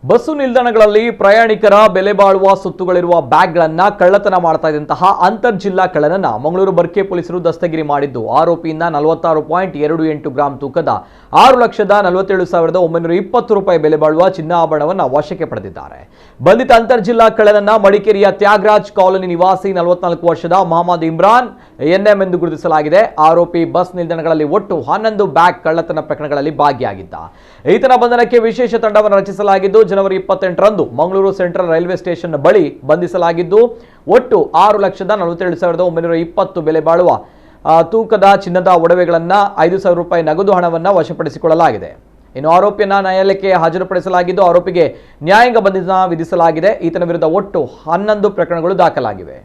Bus ನಿಲ್ದಾಣಗಳಲ್ಲಿ ಪ್ರಯಾಣಿಕರ ಬೆಲೆ ಬಾಳುವ ಸೊತ್ತುಗಳಿರುವ ಬ್ಯಾಗ್ಗಳನ್ನು ಕಳ್ಳತನ ಮಾಡ್ತಾ ಇದ್ದಂತಹ ಅಂತರ್ ಜಿಲ್ಲಾ ಕಳ್ಳನನ್ನ ಮಂಗಳೂರು ಬರ್ಕೆ ಪೊಲೀಸರು ದಸ್ತಗಿರಿ ಮಾಡಿದ್ದು ಆರೋಪಿಯಿಂದ 46.28 ಗ್ರಾಂ ತೂಕದ 6,47,920 ರೂಪಾಯಿ ಬೆಲೆ ಬಾಳುವ ಚಿನ್ನಾಭರಣವನ್ನು ವಶಕ್ಕೆ ಪಡೆದಿದ್ದಾರೆ. ಬಂಧಿತ ಅಂತರ್ ಜಿಲ್ಲಾ ಕಳ್ಳನನ್ನ ಮಡಿಕೇರಿಯ ತ್ಯಾಗರಾಜ್ ಕಾಲೋನಿ ನಿವಾಸಿ 44 ವರ್ಷದ ಮೊಹಮ್ಮದ್ ಇಮ್ರಾನ್ ಎನ್ಎಂ ಎಂದು ಗುರುತಿಸಲಾಗಿದೆ. ಆರೋಪಿ ಬಸ್ ನಿಲ್ದಾಣಗಳಲ್ಲಿ ಒಟ್ಟು 11 ಬ್ಯಾಗ್ ಕಳ್ಳತನ ಪ್ರಕರಣಗಳಲ್ಲಿ ಭಾಗಿಯಾಗಿದ್ದ. ಈತನ ಬಂಧನಕ್ಕೆ ವಿಶೇಷ ತಂಡವನ್ನು ರಚಿಸಲಾಗಿದ್ದು ಜನವರಿ 28ರಂದು ಮಂಗಳೂರು ಸೆಂಟ್ರಲ್ ರೈಲ್ವೆ ಸ್ಟೇಷನ್ ಬಳಿ ಬಂಧಿಸಲಾಗಿದ್ದು ಒಟ್ಟು 6,47,920 ಬೆಲೆ ಬಾಳುವ ತೂಕದ ಚಿನ್ನದ ಒಡವೆಗಳನ್ನು 5,000 ರೂಪಾಯಿ ನಗದು ಹಣವನ್ನು ವಶಪಡಿಸಿಕೊಳ್ಳಲಾಗಿದೆ. ಇನ್ನು ಆರೋಪಿಯನ್ನ ನ್ಯಾಯಾಲಯಕ್ಕೆ ಹಾಜರುಪಡಿಸಲಾಗಿದ್ದು ಆರೋಪಿಗೆ ನ್ಯಾಯಾಂಗ ಬಂಧನ ವಿಧಿಸಲಾಗಿದೆ. ಈತನ ವಿರುದ್ಧ ಒಟ್ಟು 11 ಪ್ರಕರಣಗಳು ದಾಖಲಾಗಿವೆ.